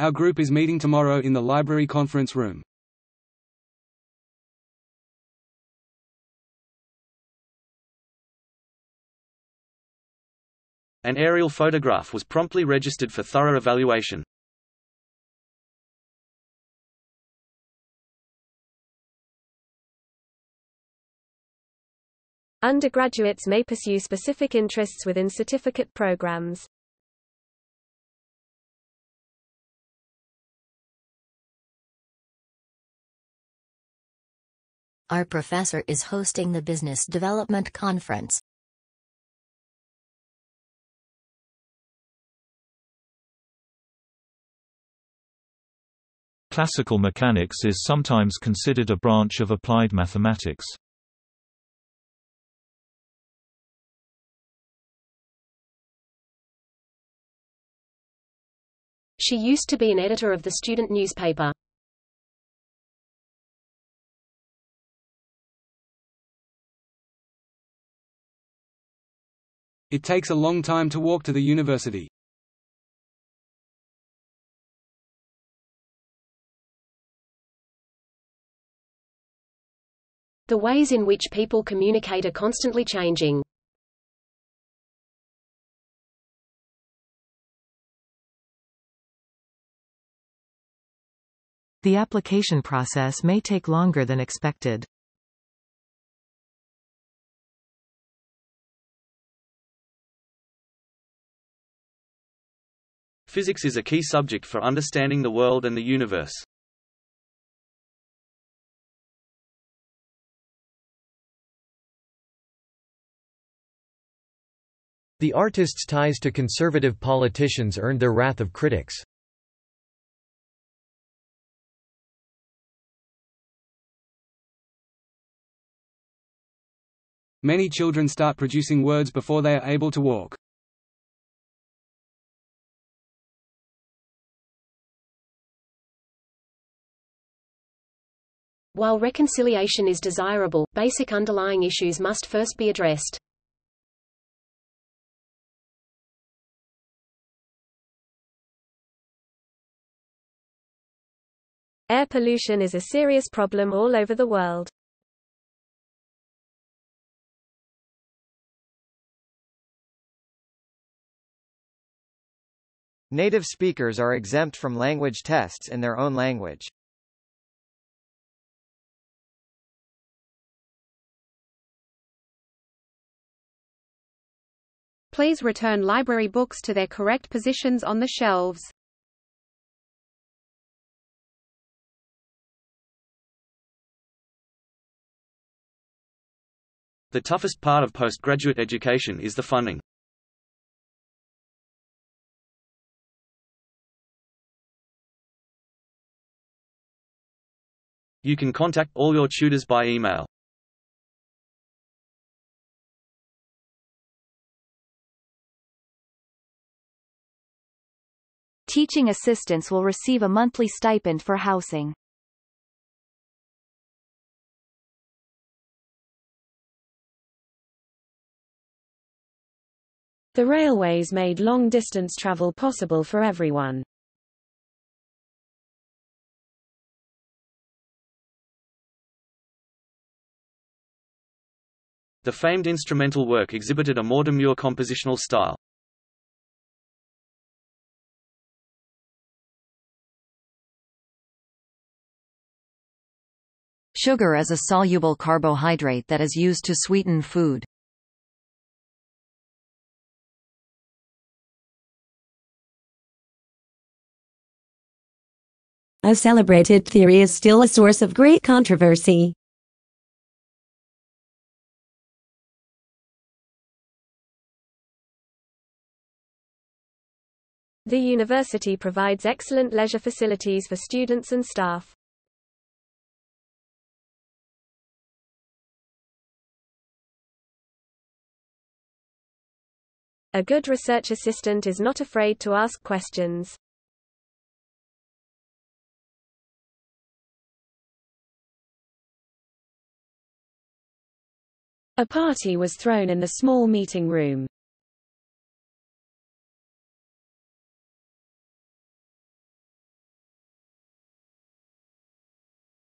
Our group is meeting tomorrow in the library conference room. An aerial photograph was promptly registered for thorough evaluation. Undergraduates may pursue specific interests within certificate programs. Our professor is hosting the Business Development Conference. Classical mechanics is sometimes considered a branch of applied mathematics. She used to be an editor of the student newspaper. It takes a long time to walk to the university. The ways in which people communicate are constantly changing. The application process may take longer than expected. Physics is a key subject for understanding the world and the universe. The artist's ties to conservative politicians earned their wrath of critics. Many children start producing words before they are able to walk. While reconciliation is desirable, basic underlying issues must first be addressed. Air pollution is a serious problem all over the world. Native speakers are exempt from language tests in their own language. Please return library books to their correct positions on the shelves. The toughest part of postgraduate education is the funding. You can contact all your tutors by email. Teaching assistants will receive a monthly stipend for housing. The railways made long-distance travel possible for everyone. The famed instrumental work exhibited a more demure compositional style. Sugar is a soluble carbohydrate that is used to sweeten food. A celebrated theory is still a source of great controversy. The university provides excellent leisure facilities for students and staff. A good research assistant is not afraid to ask questions. A party was thrown in the small meeting room.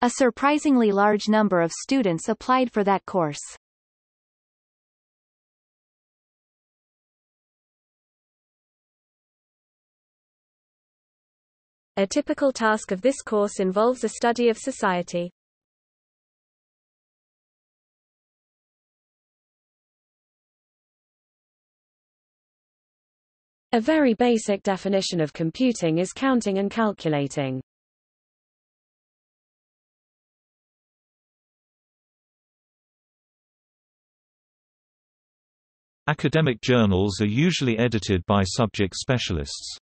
A surprisingly large number of students applied for that course. A typical task of this course involves a study of society. A very basic definition of computing is counting and calculating. Academic journals are usually edited by subject specialists.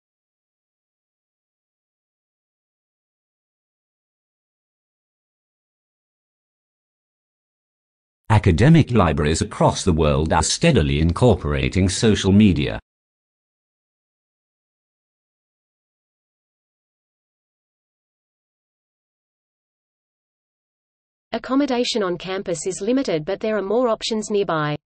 Academic libraries across the world are steadily incorporating social media. Accommodation on campus is limited, but there are more options nearby.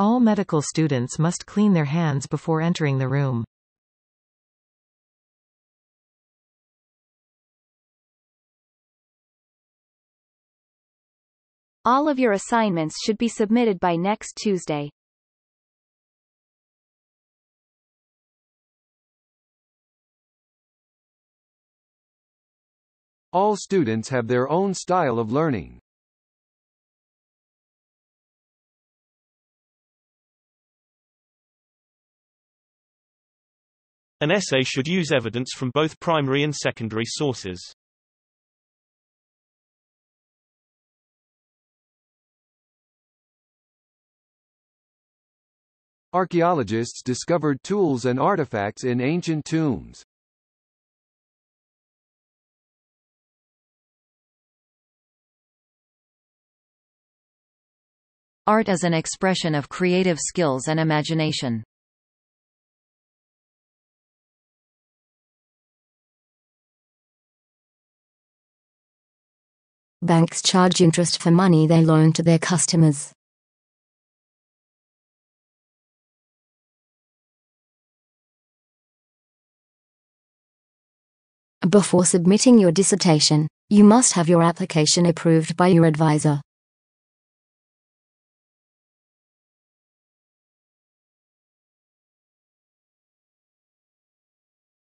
All medical students must clean their hands before entering the room. All of your assignments should be submitted by next Tuesday. All students have their own style of learning. An essay should use evidence from both primary and secondary sources. Archaeologists discovered tools and artifacts in ancient tombs. Art is an expression of creative skills and imagination. Banks charge interest for money they loan to their customers. Before submitting your dissertation, you must have your application approved by your advisor.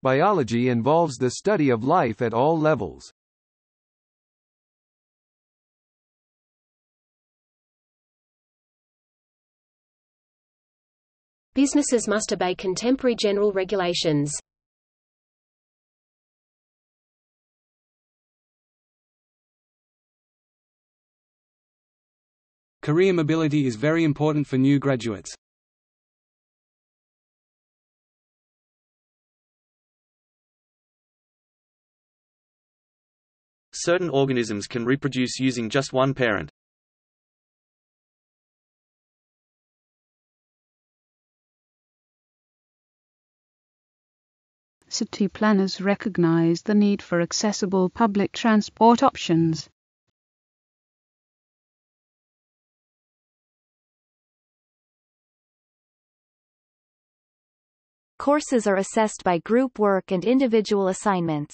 Biology involves the study of life at all levels. Businesses must obey contemporary general regulations. Career mobility is very important for new graduates. Certain organisms can reproduce using just one parent. City planners recognize the need for accessible public transport options. Courses are assessed by group work and individual assignments.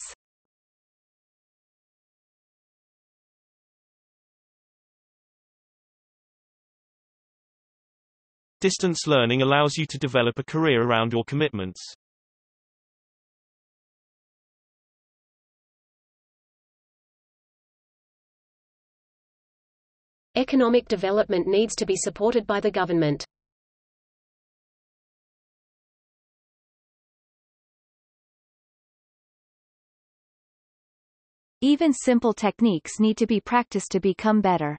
Distance learning allows you to develop a career around your commitments. Economic development needs to be supported by the government. Even simple techniques need to be practiced to become better.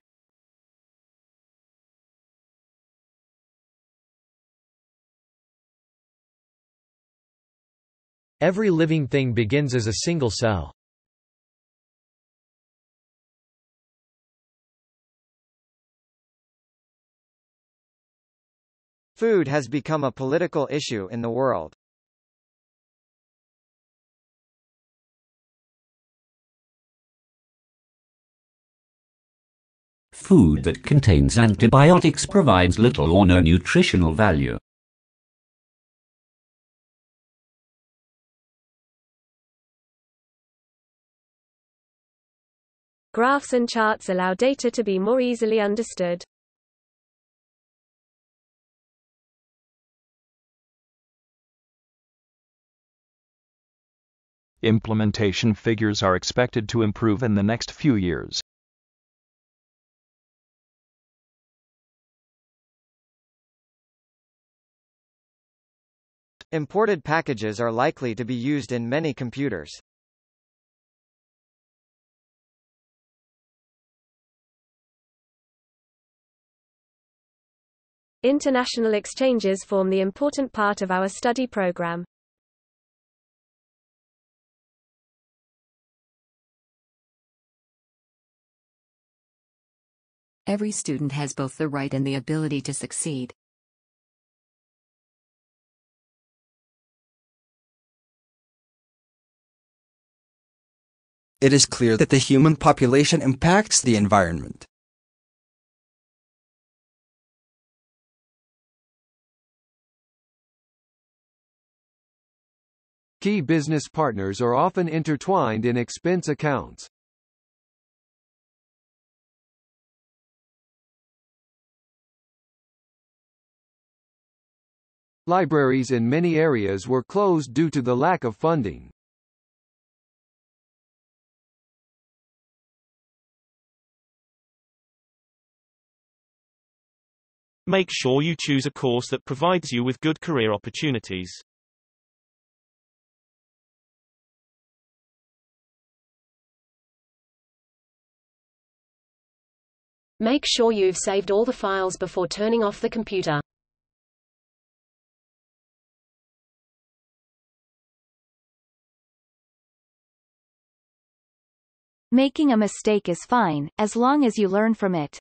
Every living thing begins as a single cell. Food has become a political issue in the world. Food that contains antibiotics provides little or no nutritional value. Graphs and charts allow data to be more easily understood. Implementation figures are expected to improve in the next few years. Imported packages are likely to be used in many computers. International exchanges form the important part of our study program. Every student has both the right and the ability to succeed. It is clear that the human population impacts the environment. Key business partners are often intertwined in expense accounts. Libraries in many areas were closed due to the lack of funding. Make sure you choose a course that provides you with good career opportunities. Make sure you've saved all the files before turning off the computer. Making a mistake is fine, as long as you learn from it.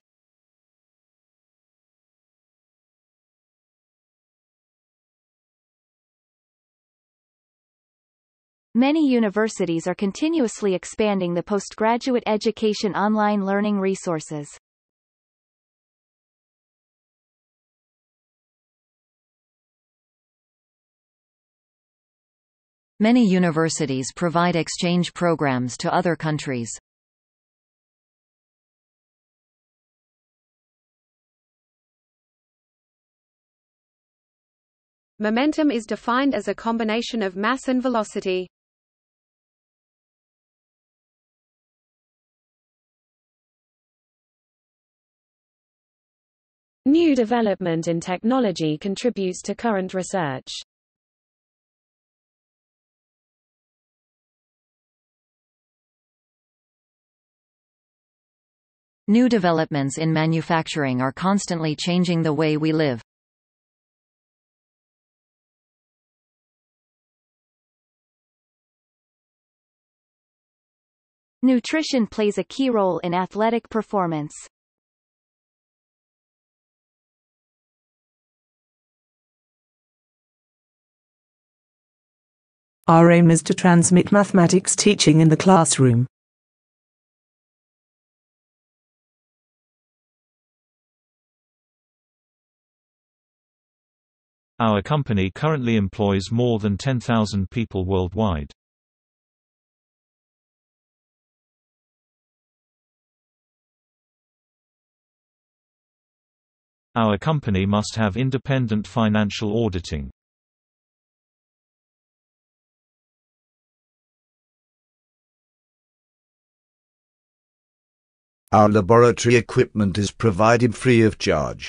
Many universities are continuously expanding the postgraduate education online learning resources. Many universities provide exchange programs to other countries. Momentum is defined as a combination of mass and velocity. New development in technology contributes to current research. New developments in manufacturing are constantly changing the way we live. Nutrition plays a key role in athletic performance. Our aim is to transmit mathematics teaching in the classroom. Our company currently employs more than 10,000 people worldwide. Our company must have independent financial auditing. Our laboratory equipment is provided free of charge.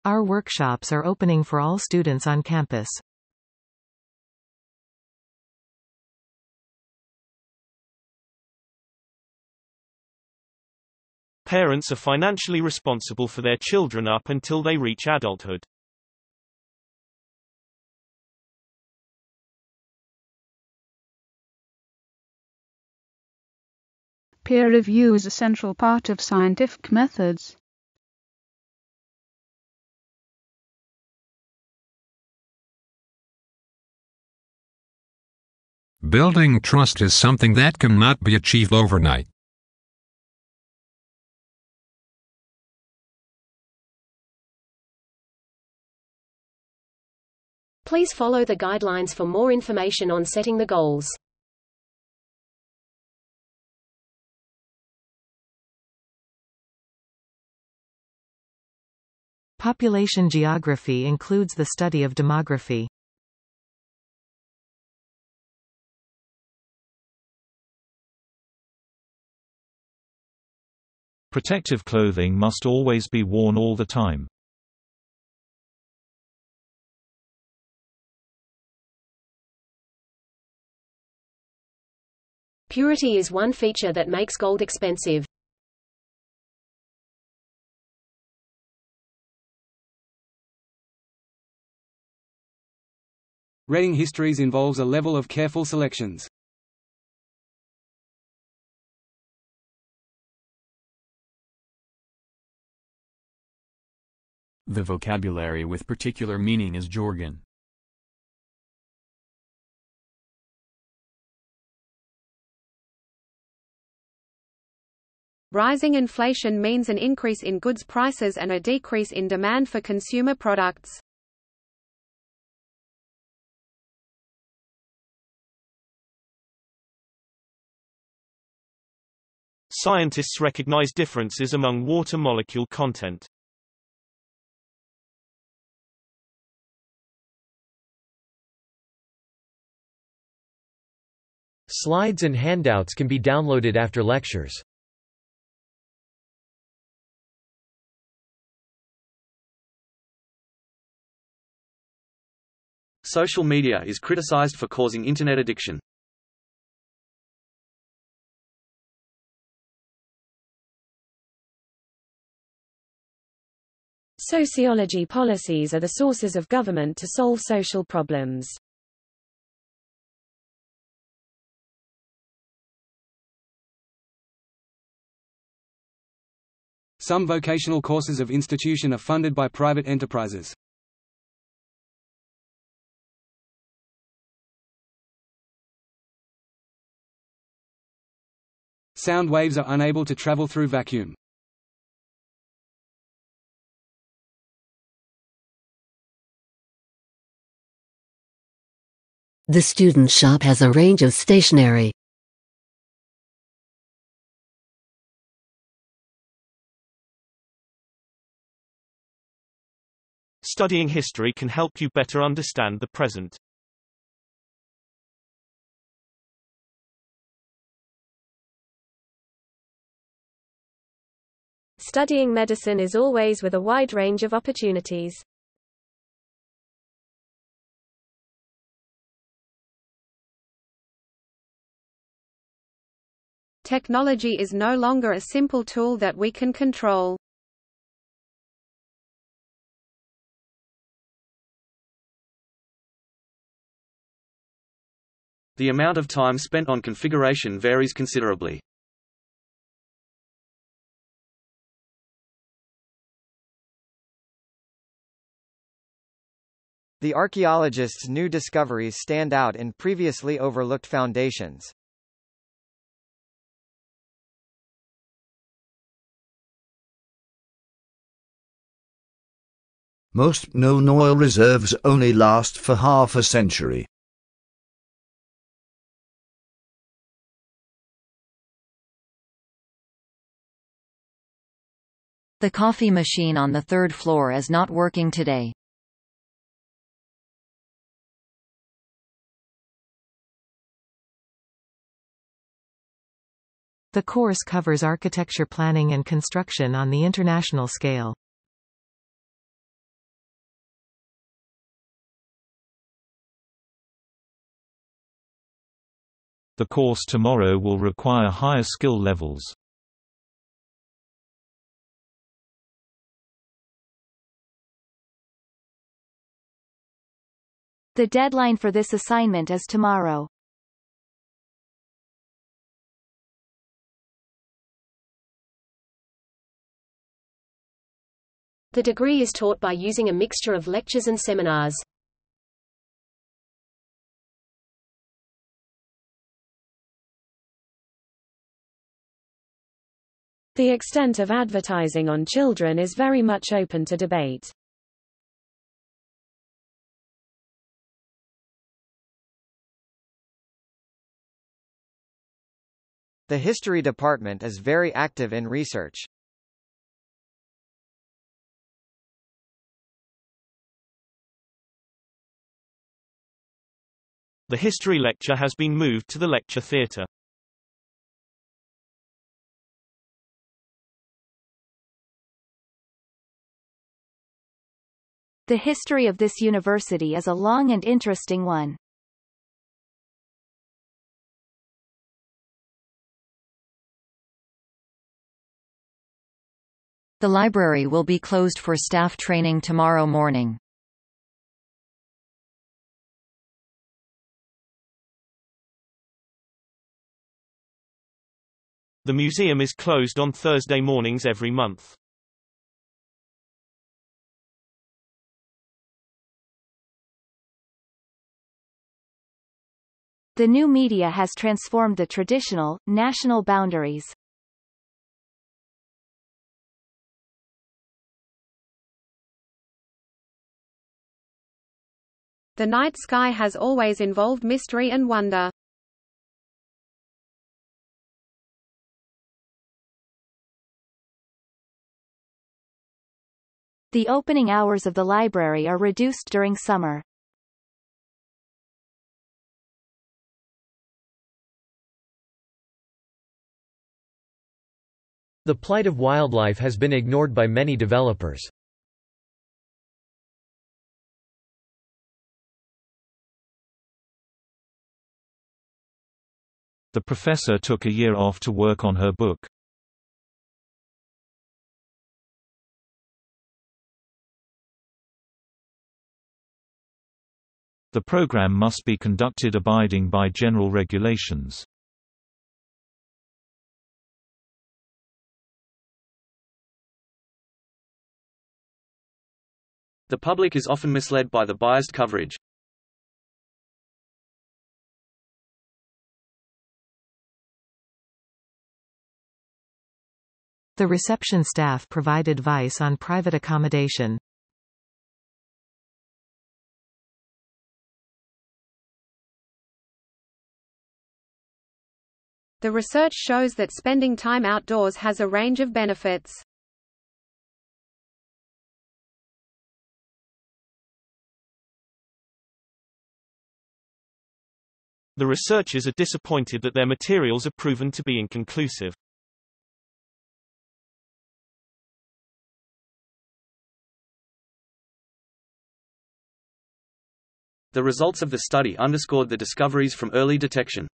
Our workshops are opening for all students on campus. Parents are financially responsible for their children up until they reach adulthood. Peer review is a central part of scientific methods. Building trust is something that cannot be achieved overnight. Please follow the guidelines for more information on setting the goals. Population geography includes the study of demography. Protective clothing must always be worn all the time. Purity is one feature that makes gold expensive. Reading histories involves a level of careful selections. The vocabulary with particular meaning is jargon. Rising inflation means an increase in goods prices and a decrease in demand for consumer products. Scientists recognize differences among water molecule content. Slides and handouts can be downloaded after lectures. Social media is criticized for causing internet addiction. Sociology policies are the sources of government to solve social problems. Some vocational courses of institution are funded by private enterprises. Sound waves are unable to travel through vacuum. The student shop has a range of stationery. Studying history can help you better understand the present. Studying medicine is always with a wide range of opportunities. Technology is no longer a simple tool that we can control. The amount of time spent on configuration varies considerably. The archaeologists' new discoveries stand out in previously overlooked foundations. Most known oil reserves only last for half a century. The coffee machine on the third floor is not working today. The course covers architecture planning and construction on the international scale. The course tomorrow will require higher skill levels. The deadline for this assignment is tomorrow. The degree is taught by using a mixture of lectures and seminars. The extent of advertising on children is very much open to debate. The history department is very active in research. The history lecture has been moved to the lecture theatre. The history of this university is a long and interesting one. The library will be closed for staff training tomorrow morning. The museum is closed on Thursday mornings every month. The new media has transformed the traditional, national boundaries. The night sky has always involved mystery and wonder. The opening hours of the library are reduced during summer. The plight of wildlife has been ignored by many developers. The professor took a year off to work on her book. The program must be conducted abiding by general regulations. The public is often misled by the biased coverage. The reception staff provide advice on private accommodation. The research shows that spending time outdoors has a range of benefits. The researchers are disappointed that their materials are proven to be inconclusive. The results of the study underscored the discoveries from early detection.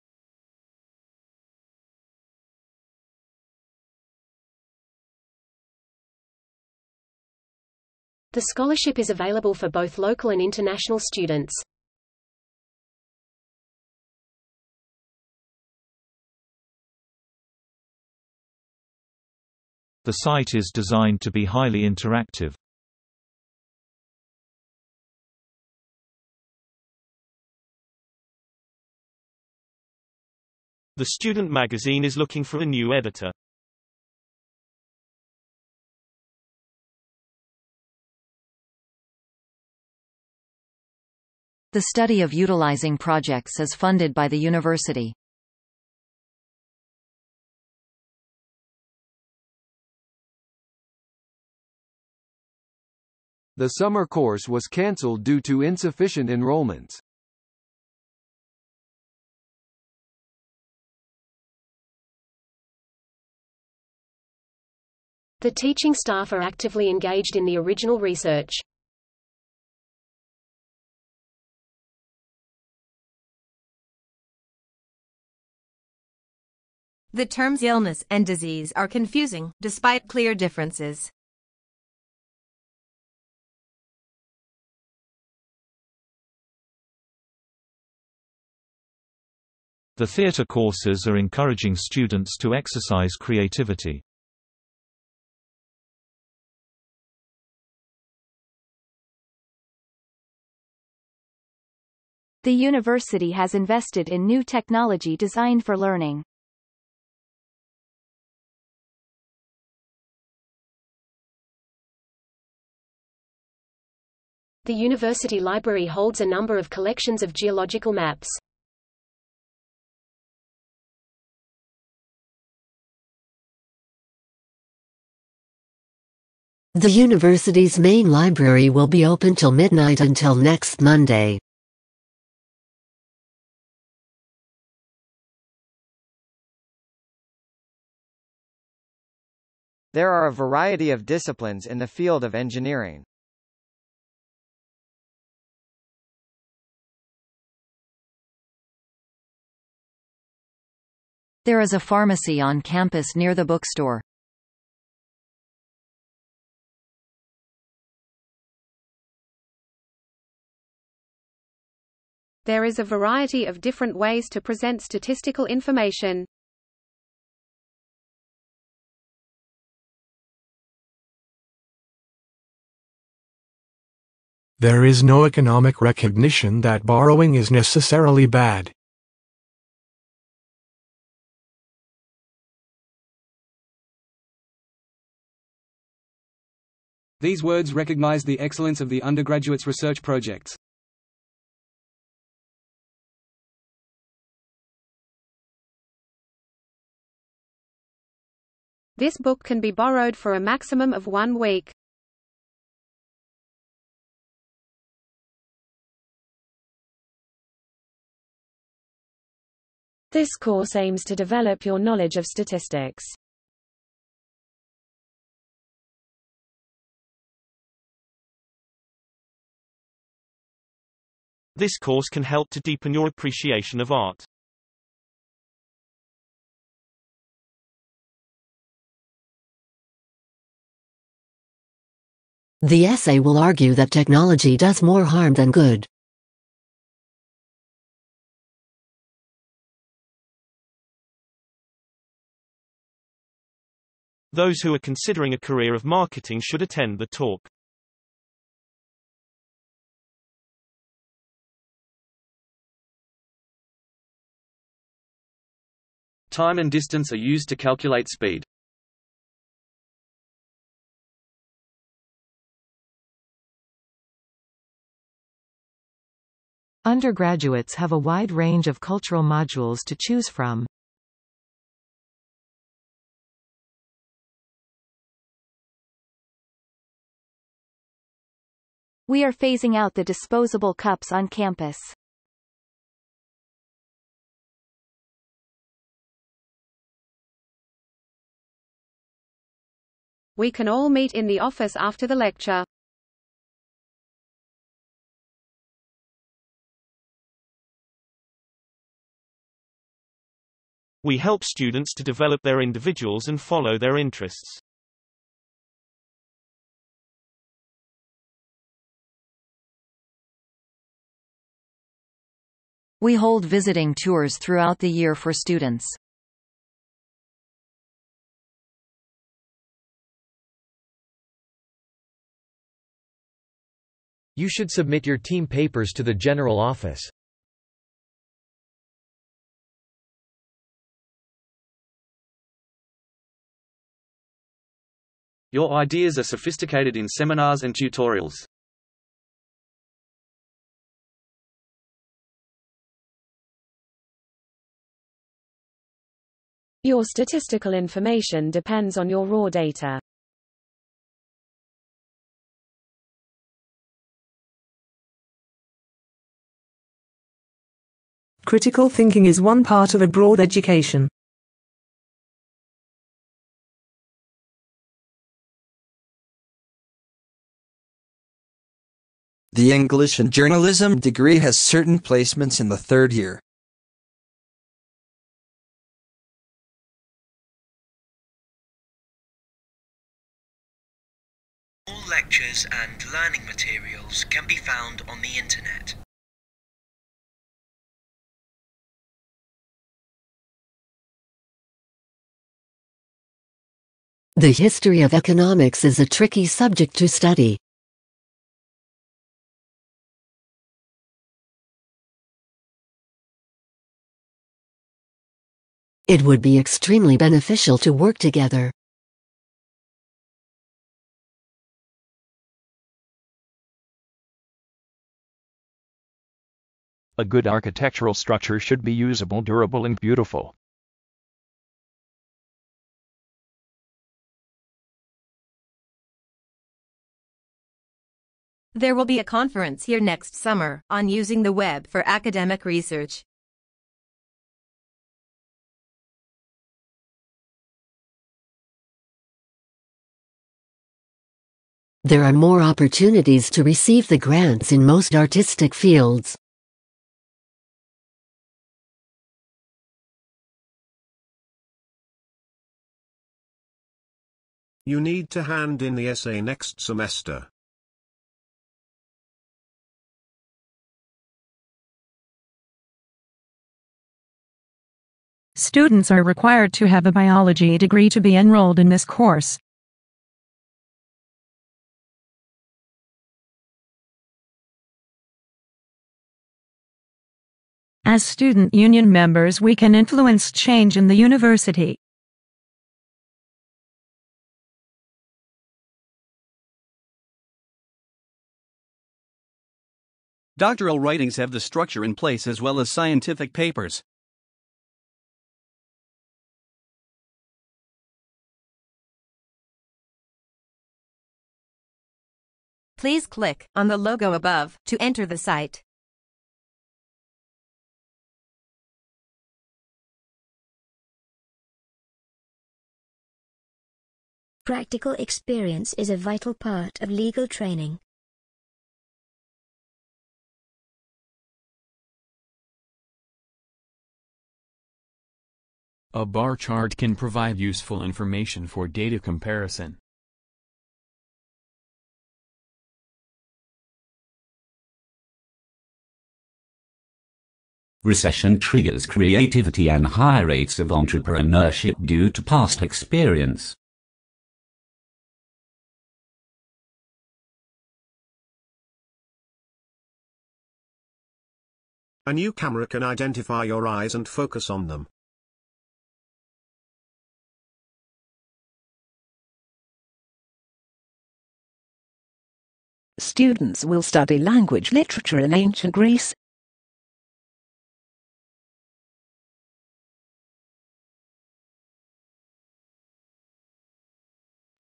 The scholarship is available for both local and international students. The site is designed to be highly interactive. The student magazine is looking for a new editor. The study of utilizing projects is funded by the university. The summer course was cancelled due to insufficient enrollments. The teaching staff are actively engaged in the original research. The terms illness and disease are confusing, despite clear differences. The theatre courses are encouraging students to exercise creativity. The university has invested in new technology designed for learning. The university library holds a number of collections of geological maps. The university's main library will be open till midnight until next Monday. There are a variety of disciplines in the field of engineering. There is a pharmacy on campus near the bookstore. There is a variety of different ways to present statistical information. There is no economic recognition that borrowing is necessarily bad. These words recognize the excellence of the undergraduate's research projects. This book can be borrowed for a maximum of 1 week. This course aims to develop your knowledge of statistics. This course can help to deepen your appreciation of art. The essay will argue that technology does more harm than good. Those who are considering a career of marketing should attend the talk. Time and distance are used to calculate speed. Undergraduates have a wide range of cultural modules to choose from. We are phasing out the disposable cups on campus. We can all meet in the office after the lecture. We help students to develop their individuals and follow their interests. We hold visiting tours throughout the year for students. You should submit your team papers to the general office. Your ideas are sophisticated in seminars and tutorials. Your statistical information depends on your raw data. Critical thinking is one part of a broad education. The English and Journalism degree has certain placements in the third year. All lectures and learning materials can be found on the Internet. The history of economics is a tricky subject to study. It would be extremely beneficial to work together. A good architectural structure should be usable, durable, and beautiful. There will be a conference here next summer on using the web for academic research. There are more opportunities to receive the grants in most artistic fields. You need to hand in the essay next semester. Students are required to have a biology degree to be enrolled in this course. As student union members, we can influence change in the university. Doctoral writings have the structure in place as well as scientific papers. Please click on the logo above to enter the site. Practical experience is a vital part of legal training. A bar chart can provide useful information for data comparison. Recession triggers creativity and high rates of entrepreneurship due to past experience. A new camera can identify your eyes and focus on them. Students will study language literature in ancient Greece.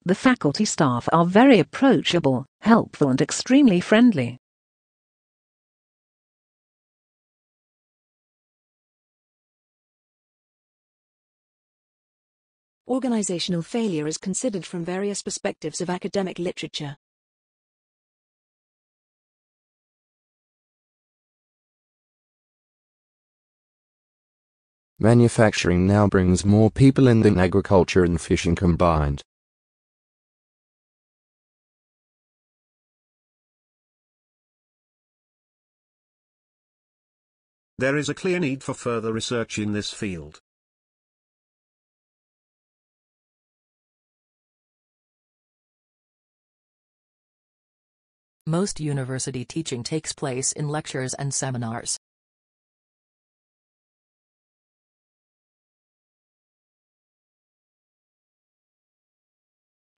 The faculty staff are very approachable, helpful and extremely friendly. Organizational failure is considered from various perspectives of academic literature. Manufacturing now brings more people in than agriculture and fishing combined. There is a clear need for further research in this field. Most university teaching takes place in lectures and seminars.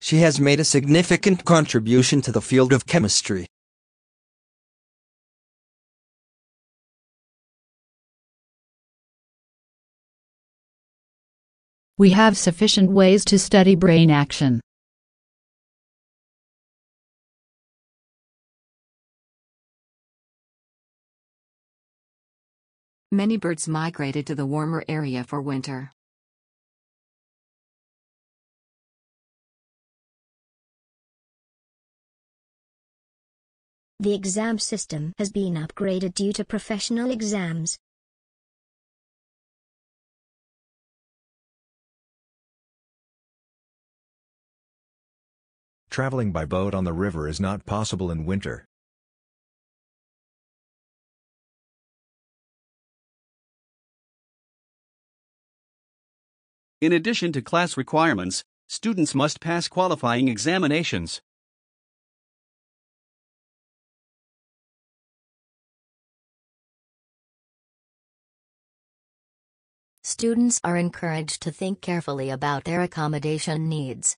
She has made a significant contribution to the field of chemistry. We have sufficient ways to study brain action. Many birds migrated to the warmer area for winter. The exam system has been upgraded due to professional exams. Traveling by boat on the river is not possible in winter. In addition to class requirements, students must pass qualifying examinations. Students are encouraged to think carefully about their accommodation needs.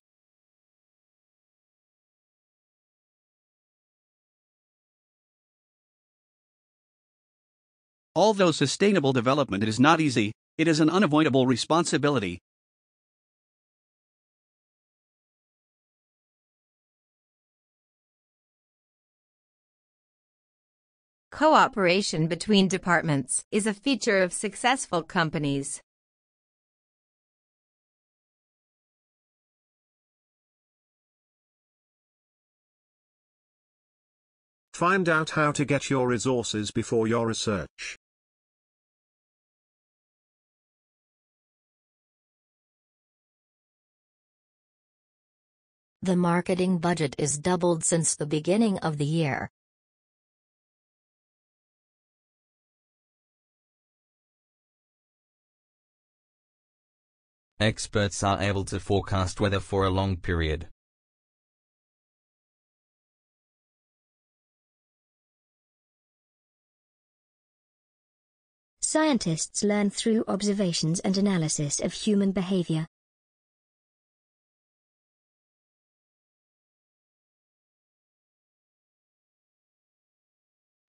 Although sustainable development is not easy, it is an unavoidable responsibility. Cooperation between departments is a feature of successful companies. Find out how to get your resources before your research. The marketing budget is doubled since the beginning of the year. Experts are able to forecast weather for a long period. Scientists learn through observations and analysis of human behavior.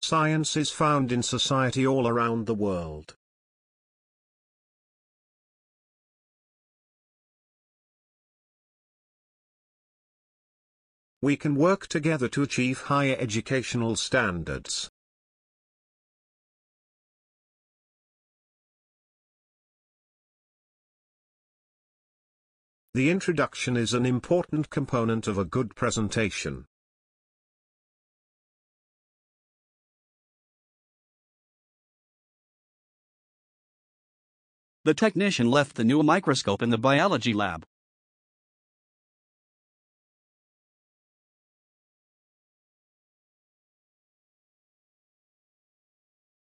Science is found in society all around the world. We can work together to achieve higher educational standards. The introduction is an important component of a good presentation. The technician left the new microscope in the biology lab.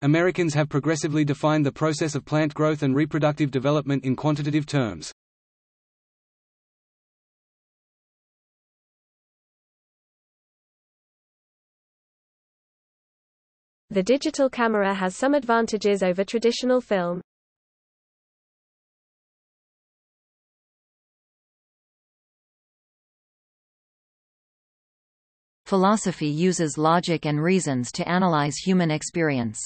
Americans have progressively defined the process of plant growth and reproductive development in quantitative terms. The digital camera has some advantages over traditional film. Philosophy uses logic and reasons to analyze human experience.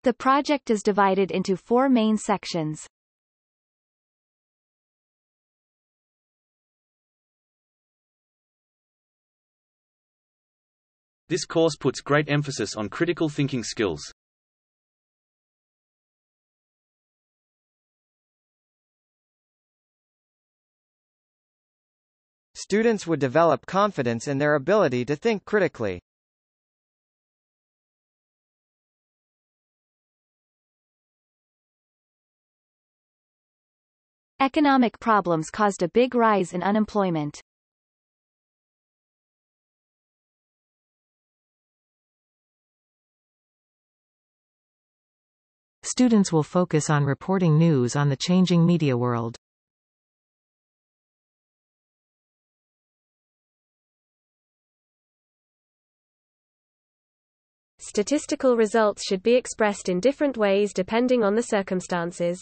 The project is divided into 4 main sections. This course puts great emphasis on critical thinking skills. Students would develop confidence in their ability to think critically. Economic problems caused a big rise in unemployment. Students will focus on reporting news on the changing media world. Statistical results should be expressed in different ways depending on the circumstances.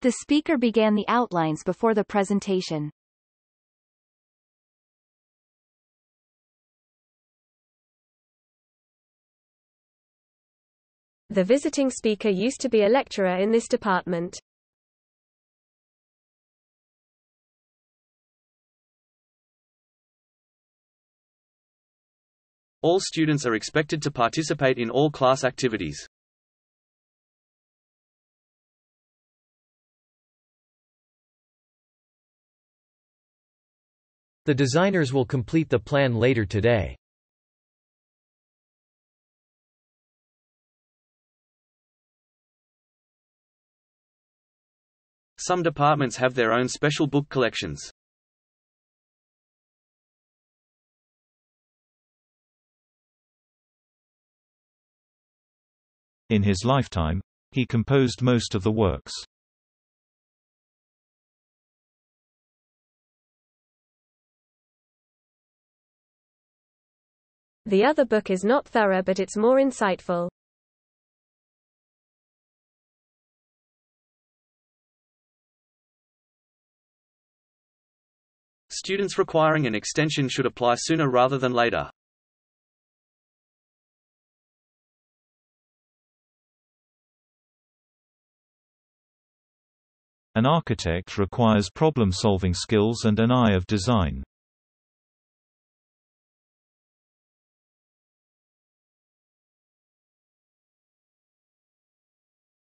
The speaker began the outlines before the presentation. The visiting speaker used to be a lecturer in this department. All students are expected to participate in all class activities. The designers will complete the plan later today. Some departments have their own special book collections. In his lifetime, he composed most of the works. The other book is not thorough, but it's more insightful. Students requiring an extension should apply sooner rather than later. An architect requires problem-solving skills and an eye of design.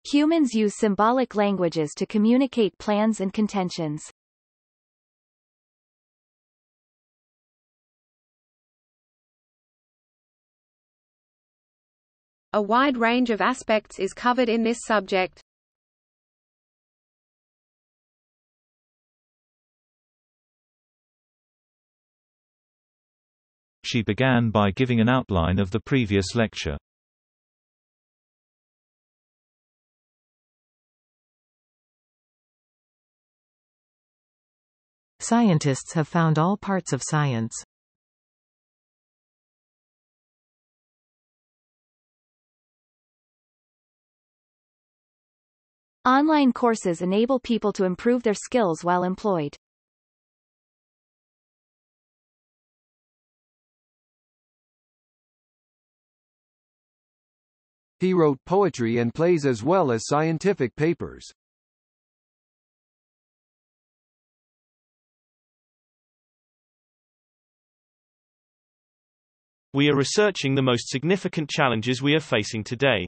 Humans use symbolic languages to communicate plans and contentions. A wide range of aspects is covered in this subject. She began by giving an outline of the previous lecture. Scientists have found all parts of science. Online courses enable people to improve their skills while employed. He wrote poetry and plays as well as scientific papers. We are researching the most significant challenges we are facing today.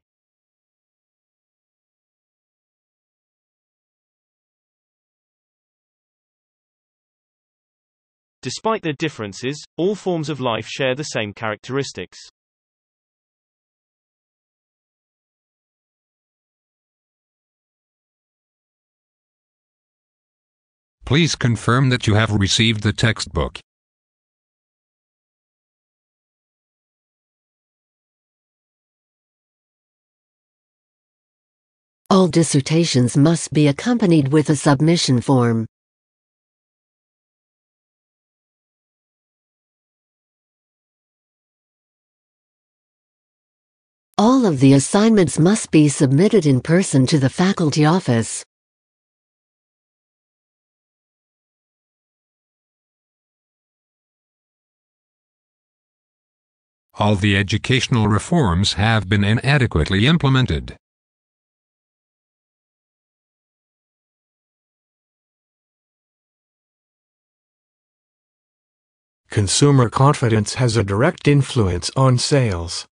Despite their differences, all forms of life share the same characteristics. Please confirm that you have received the textbook. All dissertations must be accompanied with a submission form. All of the assignments must be submitted in person to the faculty office. All the educational reforms have been inadequately implemented. Consumer confidence has a direct influence on sales.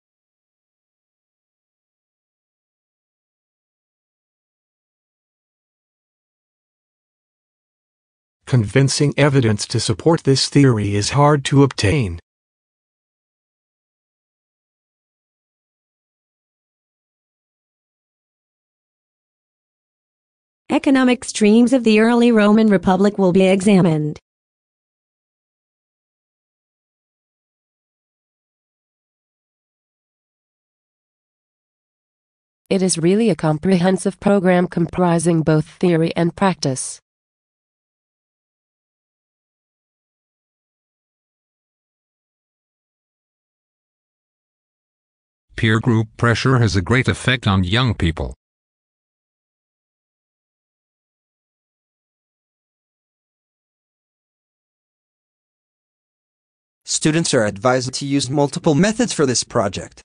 Convincing evidence to support this theory is hard to obtain. Economic streams of the early Roman Republic will be examined. It is really a comprehensive program comprising both theory and practice. Peer group pressure has a great effect on young people. Students are advised to use multiple methods for this project.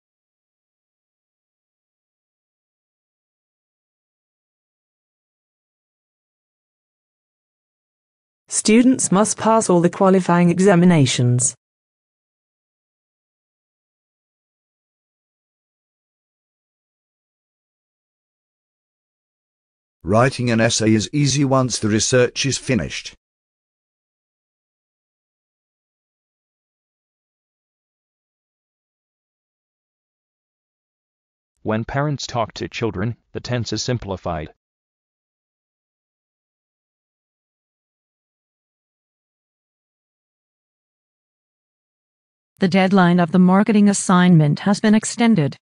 Students must pass all the qualifying examinations. Writing an essay is easy once the research is finished. When parents talk to children, the tense is simplified. The deadline of the marketing assignment has been extended.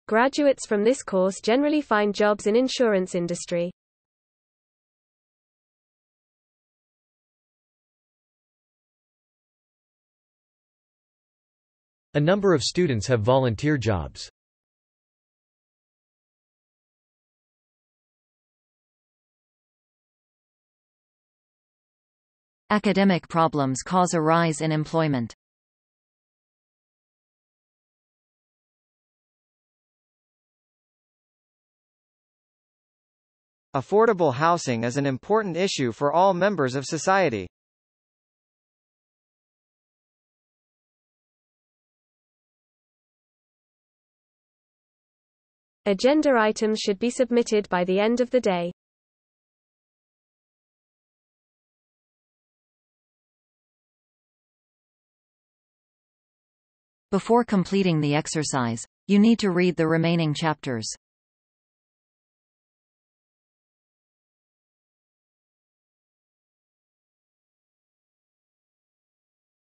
Graduates from this course generally find jobs in insurance industry. A number of students have volunteer jobs. Academic problems cause a rise in employment. Affordable housing is an important issue for all members of society. Agenda items should be submitted by the end of the day. Before completing the exercise, you need to read the remaining chapters.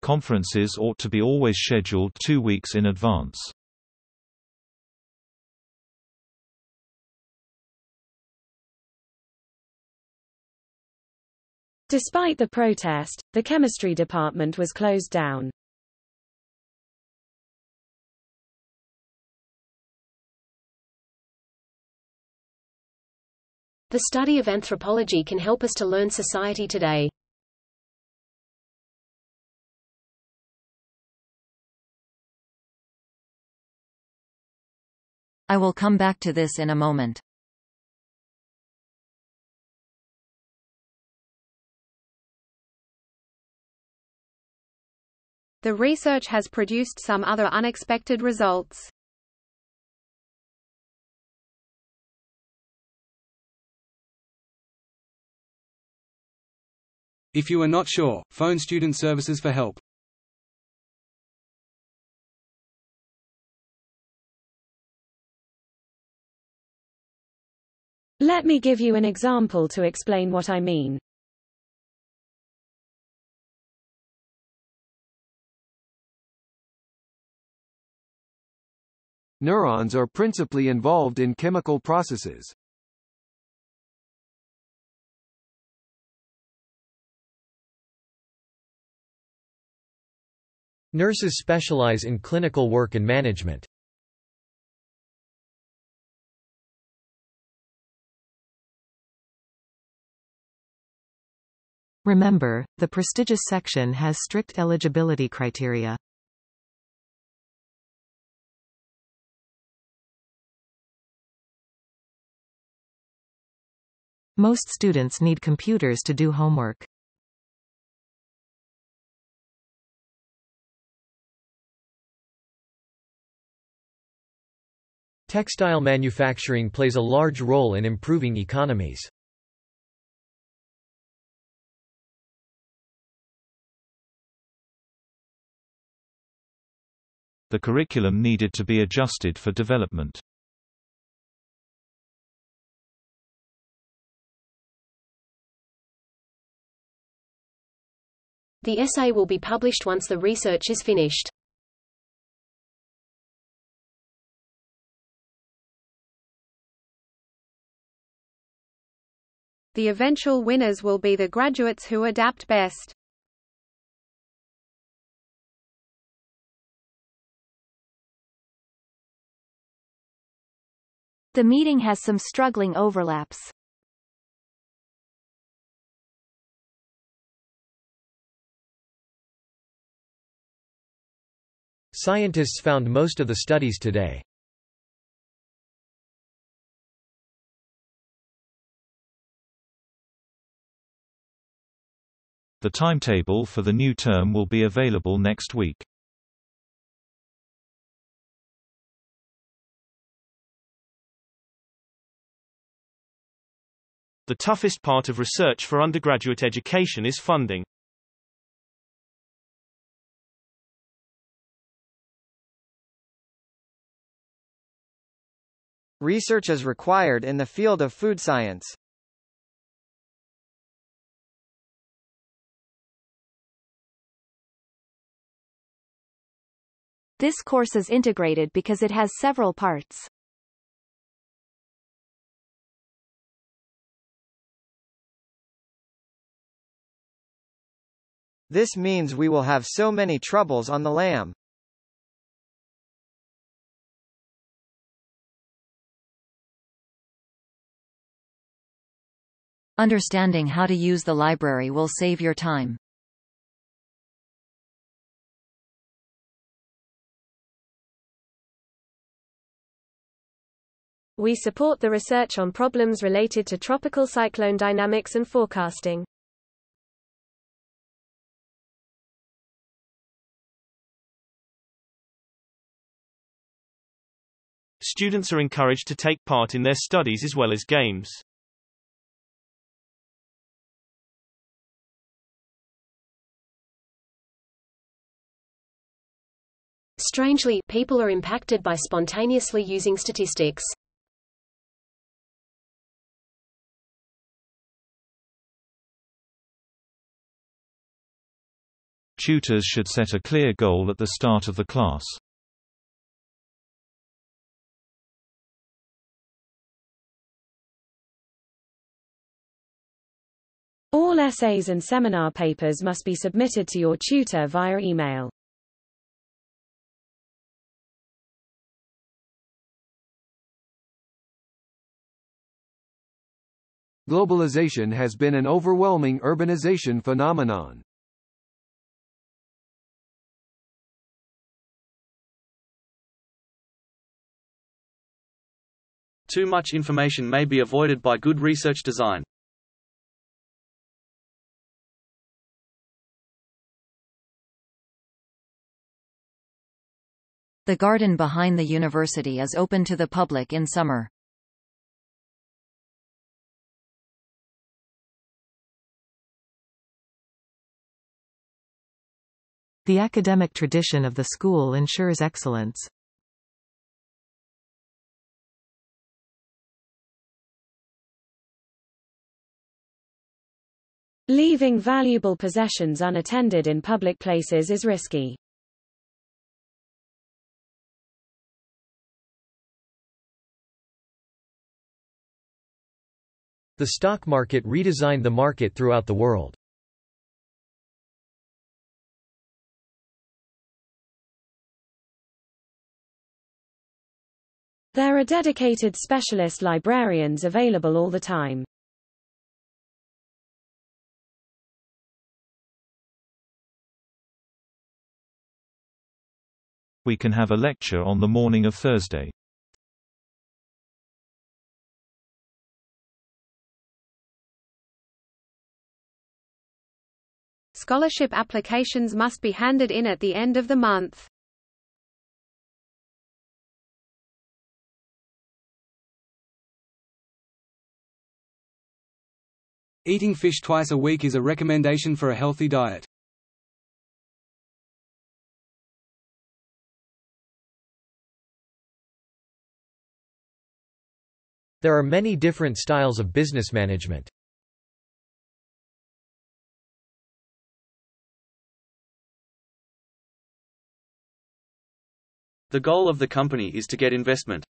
Conferences ought to be always scheduled 2 weeks in advance. Despite the protest, the chemistry department was closed down. The study of anthropology can help us to learn society today. I will come back to this in a moment. The research has produced some other unexpected results. If you are not sure, phone Student Services for help. Let me give you an example to explain what I mean. Neurons are principally involved in chemical processes. Nurses specialize in clinical work and management. Remember, the prestigious section has strict eligibility criteria. Most students need computers to do homework. Textile manufacturing plays a large role in improving economies. The curriculum needed to be adjusted for development. The essay will be published once the research is finished. The eventual winners will be the graduates who adapt best. The meeting has some struggling overlaps. Scientists found most of the studies today. The timetable for the new term will be available next week. The toughest part of research for undergraduate education is funding. Research is required in the field of food science. This course is integrated because it has several parts. This means we will have so many troubles on the lam. Understanding how to use the library will save your time. We support the research on problems related to tropical cyclone dynamics and forecasting. Students are encouraged to take part in their studies as well as games. Strangely, people are impacted by spontaneously using statistics. Tutors should set a clear goal at the start of the class. All essays and seminar papers must be submitted to your tutor via email. Globalization has been an overwhelming urbanization phenomenon. Too much information may be avoided by good research design. The garden behind the university is open to the public in summer. The academic tradition of the school ensures excellence. Leaving valuable possessions unattended in public places is risky. The stock market redesigned the market throughout the world. There are dedicated specialist librarians available all the time. We can have a lecture on the morning of Thursday. Scholarship applications must be handed in at the end of the month. Eating fish twice a week is a recommendation for a healthy diet. There are many different styles of business management. The goal of the company is to get investment.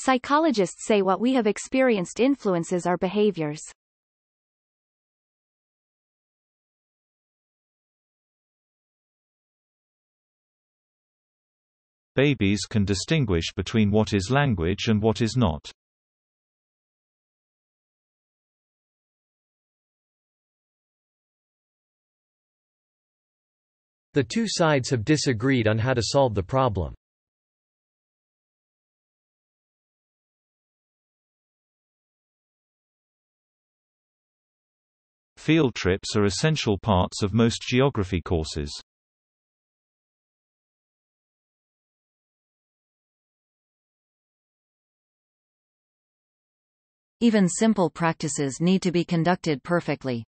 Psychologists say what we have experienced influences our behaviors. Babies can distinguish between what is language and what is not. The two sides have disagreed on how to solve the problem. Field trips are essential parts of most geography courses. Even simple practices need to be conducted perfectly.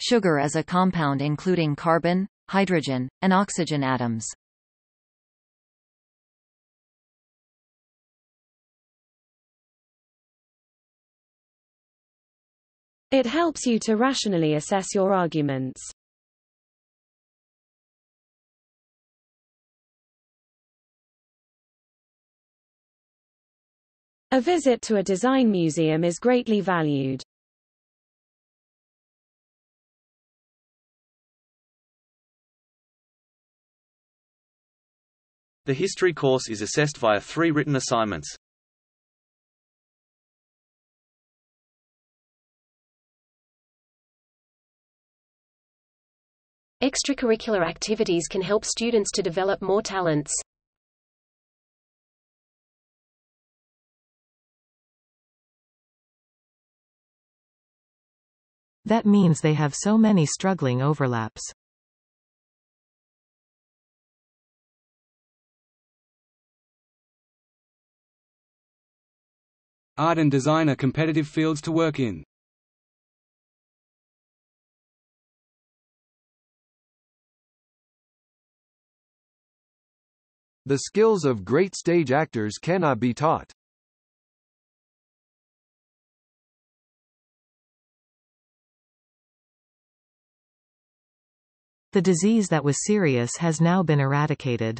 Sugar is a compound including carbon, hydrogen, and oxygen atoms. It helps you to rationally assess your arguments. A visit to a design museum is greatly valued. The history course is assessed via 3 written assignments. Extracurricular activities can help students to develop more talents. That means they have so many struggling overlaps. Art and design are competitive fields to work in. The skills of great stage actors cannot be taught. The disease that was serious has now been eradicated.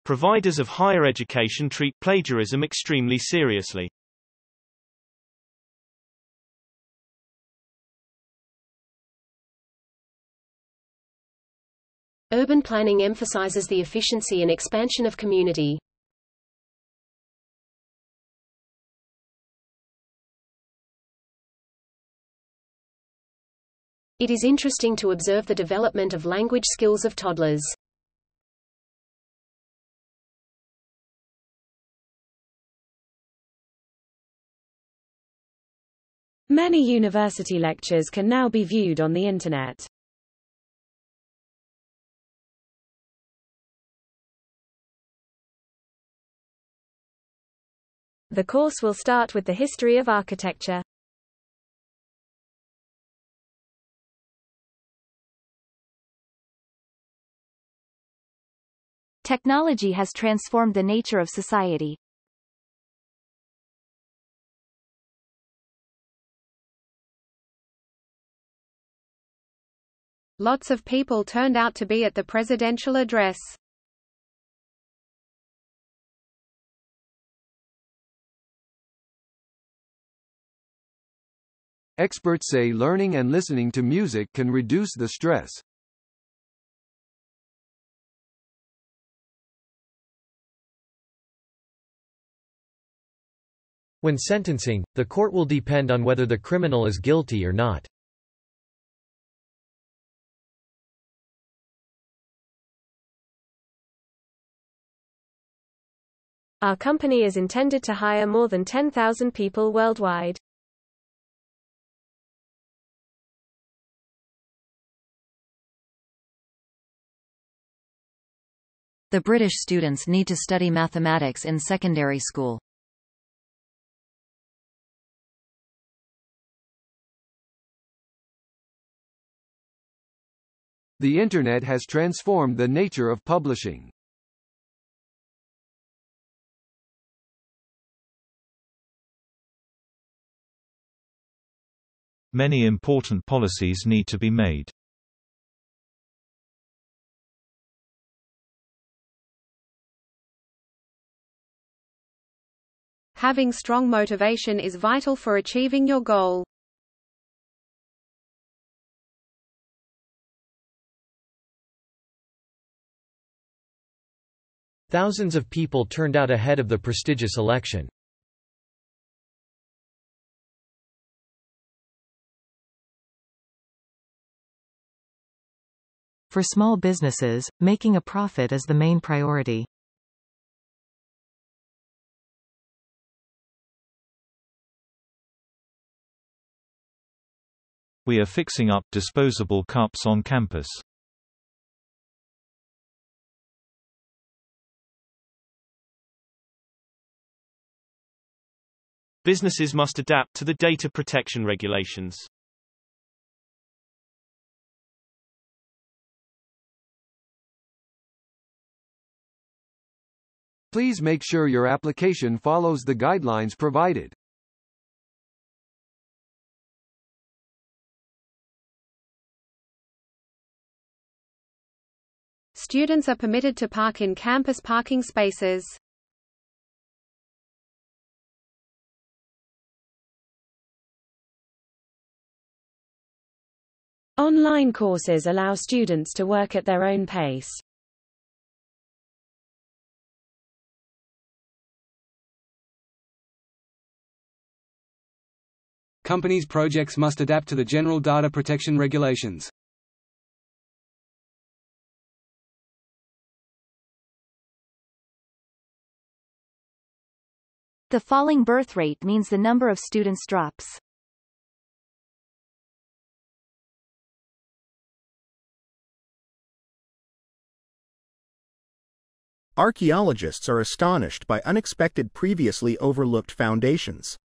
Providers of higher education treat plagiarism extremely seriously. Urban planning emphasizes the efficiency and expansion of community. It is interesting to observe the development of language skills of toddlers. Many university lectures can now be viewed on the Internet. The course will start with the history of architecture. Technology has transformed the nature of society. Lots of people turned out to be at the presidential address. Experts say learning and listening to music can reduce the stress. When sentencing, the court will depend on whether the criminal is guilty or not. Our company is intended to hire more than 10,000 people worldwide. The British students need to study mathematics in secondary school. The Internet has transformed the nature of publishing. Many important policies need to be made. Having strong motivation is vital for achieving your goal. Thousands of people turned out ahead of the prestigious election. For small businesses, making a profit is the main priority. We are fixing up disposable cups on campus. Businesses must adapt to the data protection regulations. Please make sure your application follows the guidelines provided. Students are permitted to park in campus parking spaces. Online courses allow students to work at their own pace. Companies' projects must adapt to the general data protection regulations. The falling birth rate means the number of students drops. Archaeologists are astonished by unexpected previously overlooked foundations.